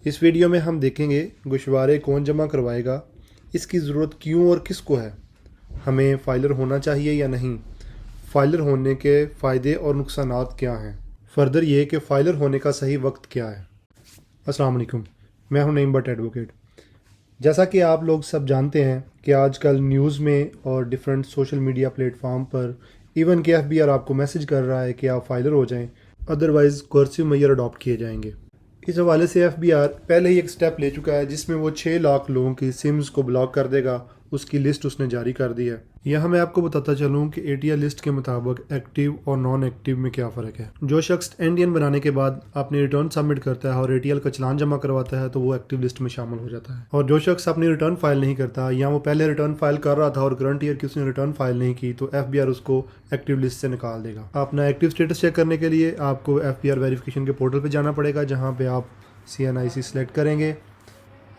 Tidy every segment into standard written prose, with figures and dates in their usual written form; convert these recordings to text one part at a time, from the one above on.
इस वीडियो में हम देखेंगे गोशवारे कौन जमा करवाएगा, इसकी ज़रूरत क्यों और किसको है, हमें फाइलर होना चाहिए या नहीं, फाइलर होने के फ़ायदे और नुकसानात क्या हैं, फर्दर ये कि फ़ाइलर होने का सही वक्त क्या है। अस्सलाम वालेकुम, मैं हूं नईम भट्ट एडवोकेट। जैसा कि आप लोग सब जानते हैं कि आजकल न्यूज़ में और डिफरेंट सोशल मीडिया प्लेटफॉर्म पर इवन के एफबीआर आपको मैसेज कर रहा है कि आप फाइलर हो जाएं, अदरवाइज़ कोर्सिव मेजर अडॉप्ट किए जाएंगे। इस हवाले से एफबीआर पहले ही एक स्टेप ले चुका है जिसमें वो 6 लाख लोगों की सिम्स को ब्लॉक कर देगा, उसकी लिस्ट उसने जारी कर दी है। यहाँ मैं आपको बताता चलूँ कि एटीआर लिस्ट के मुताबिक एक्टिव और नॉन एक्टिव में क्या फ़र्क है। जो शख्स एनडीएन बनाने के बाद अपनी रिटर्न सबमिट करता है और एटीएल का चलान जमा करवाता है तो वो एक्टिव लिस्ट में शामिल हो जाता है, और जो शख्स अपनी रिटर्न फाइल नहीं करता या वो पहले रिटर्न फाइल कर रहा था और करंट ईयर की उसने रिटर्न फाइल नहीं की तो एफबीआर उसको एक्टिव लिस्ट से निकाल देगा। अपना एक्टिव स्टेटस चेक करने के लिए आपको एफबीआर वेरिफिकेशन के पोर्टल पर जाना पड़ेगा, जहाँ पे आप CNIC सेलेक्ट करेंगे,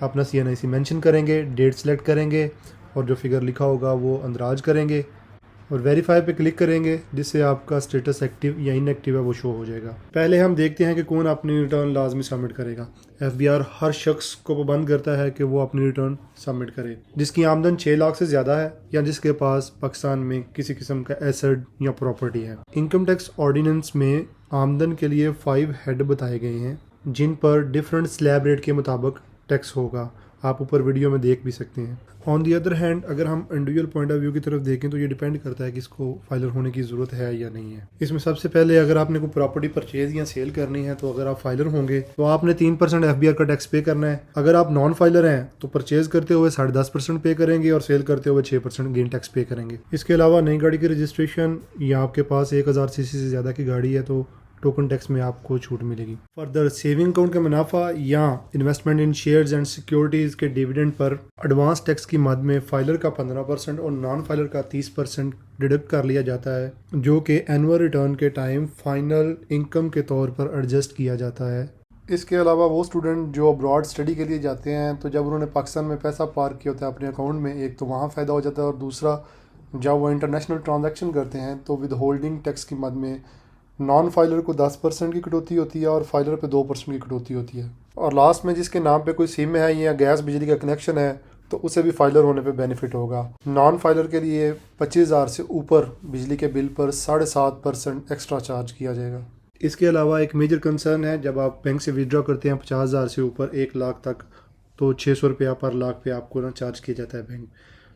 अपना CNIC मेंशन करेंगे, डेट सेलेक्ट करेंगे और जो फिगर लिखा होगा वो अंदराज करेंगे और वेरीफाई पे क्लिक करेंगे, जिससे आपका स्टेटस एक्टिव या इनएक्टिव है वो शो हो जाएगा। पहले हम देखते हैं कि कौन अपनी रिटर्न लाजमी सबमिट करेगा। एफबीआर हर शख्स को पाबंद करता है कि वो अपनी रिटर्न सबमिट करे जिसकी आमदन 6 लाख से ज़्यादा है या जिसके पास पाकिस्तान में किसी किस्म का एसेट या प्रॉपर्टी है। इनकम टैक्स ऑर्डिनेंस में आमदन के लिए 5 हेड बताए गए हैं जिन पर डिफरेंट स्लैब रेट के मुताबिक टैक्स होगा। आप ऊपर वीडियो में देख भी सकते हैं। ऑन दी अदर हैंड अगर हम इंडिविजुअल पॉइंट ऑफ व्यू की तरफ देखें तो ये डिपेंड करता है कि इसको फाइलर होने की ज़रूरत है या नहीं है। इसमें सबसे पहले अगर आपने कोई प्रॉपर्टी परचेज या सेल करनी है तो अगर आप फाइलर होंगे तो आपने 3% एफबीआर का टैक्स पे करना है। अगर आप नॉन फाइलर हैं तो परचेज करते हुए 10.5% पे करेंगे और सेल करते हुए 6% गेन टैक्स पे करेंगे। इसके अलावा नई गाड़ी की रजिस्ट्रेशन या आपके पास 1000 सीसी से ज़्यादा की गाड़ी है तो टोकन टैक्स में आपको छूट मिलेगी। फर्दर सेविंग अकाउंट का मुनाफा या investment in shares and securities के डिविडेंड पर एडवांस टैक्स की मद में फाइलर का 15% और नॉन फाइलर का 30% डिडक्ट कर लिया जाता है, जो कि एनुअल रिटर्न के टाइम फाइनल इनकम के तौर पर एडजस्ट किया जाता है। इसके अलावा वो स्टूडेंट जो अब्रॉड स्टडी के लिए जाते हैं तो जब उन्होंने पाकिस्तान में पैसा पार्क किया होता है अपने अकाउंट में, एक तो वहाँ फ़ायदा हो जाता है और दूसरा जब वो इंटरनेशनल ट्रांजैक्शन करते हैं तो विद होल्डिंग टैक्स की मद में नॉन फाइलर को 10% की कटौती होती है और फाइलर पे 2% की कटौती होती है। और लास्ट में जिसके नाम पे कोई सिम है या गैस बिजली का कनेक्शन है तो उसे भी फाइलर होने पे बेनिफिट होगा। नॉन फाइलर के लिए 25,000 से ऊपर बिजली के बिल पर 7.5% एक्स्ट्रा चार्ज किया जाएगा। इसके अलावा एक मेजर कंसर्न है, जब आप बैंक से विड्रॉ करते हैं 50,000 से ऊपर 1 लाख तक तो 600 रुपया पर लाख पे आपको ना चार्ज किया जाता है बैंक,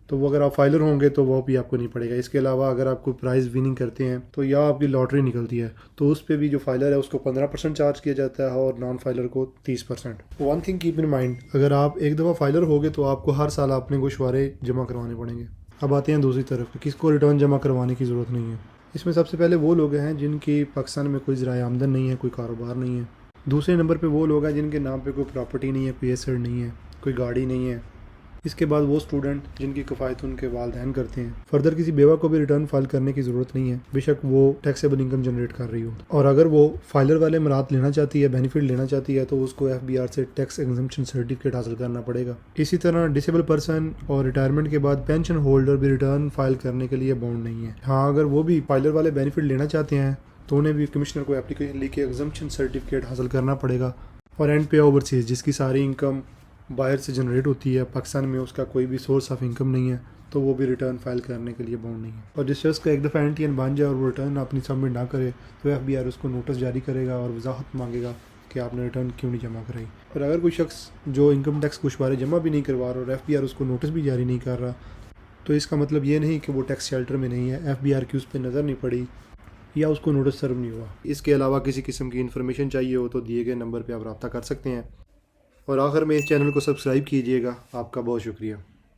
तो वो अगर आप फाइलर होंगे तो वो भी आपको नहीं पड़ेगा। इसके अलावा अगर आप कोई प्राइज़ विनिंग करते हैं तो या आपकी लॉटरी निकलती है तो उस पर भी जो फाइलर है उसको 15% चार्ज किया जाता है और नॉन फाइलर को 30%। One thing keep in mind, अगर आप एक दफ़ा फाइलर होगे तो आपको हर साल अपने गोशवारे जमा करवाने पड़ेंगे। अब आते हैं दूसरी तरफ, किसको रिटर्न जमा करवाने की ज़रूरत नहीं है। इसमें सबसे पहले वो लोग हैं जिनकी पाकिस्तान में कोई ज़राए आमदन नहीं है, कोई कारोबार नहीं है। दूसरे नंबर पर वो लोग हैं जिनके नाम पर कोई प्रॉपर्टी नहीं है, कोई एसेट नहीं है, कोई गाड़ी नहीं है। इसके बाद वो स्टूडेंट जिनकी किफ़ायत उनके वालिदैन करते हैं। फर्दर किसी बेवा को भी रिटर्न फाइल करने की ज़रूरत नहीं है, बेशक वो टैक्सेबल इनकम जनरेट कर रही हो। और अगर वो फाइलर वाले मरात लेना चाहती है, बेनिफिट लेना चाहती है तो उसको एफबीआर से टैक्स एग्जम्पशन सर्टिफिकेट हासिल करना पड़ेगा। इसी तरह डिसेबल पर्सन और रिटायरमेंट के बाद पेंशन होल्डर भी रिटर्न फाइल करने के लिए बाउंड नहीं है। हाँ, अगर वो भी फाइलर वाले बेनिफिट लेना चाहते हैं तो उन्हें भी कमिश्नर को एप्लीकेशन लिख के एग्जम्पशन सर्टिफिकेट हासिल करना पड़ेगा। और एंड पे ओवरसीज, जिसकी सारी इनकम बाहर से जनरेट होती है, पाकिस्तान में उसका कोई भी सोर्स ऑफ इनकम नहीं है, तो वो भी रिटर्न फाइल करने के लिए बाउंड नहीं है। और जिस शख्स का एक दफ़ा एनटीएन बन जाए और वो रिटर्न अपनी सबमिट ना करे तो एफबीआर उसको नोटिस जारी करेगा और वजाहत मांगेगा कि आपने रिटर्न क्यों नहीं जमा कराई। और अगर कोई शख्स जो इनकम टैक्स गोशवारे जमा भी नहीं करवा रहा और एफबीआर उसको नोटिस भी जारी नहीं कर रहा तो इसका मतलब ये नहीं कि वो टैक्स शेल्टर में नहीं है, एफबीआर की उस पर नज़र नहीं पड़ी या उसको नोटिस सर्व नहीं हुआ। इसके अलावा किसी किस्म की इन्फॉर्मेशन चाहिए हो तो दिए गए नंबर पर आप रब्ता कर सकते हैं। और आखिर में इस चैनल को सब्सक्राइब कीजिएगा। आपका बहुत शुक्रिया।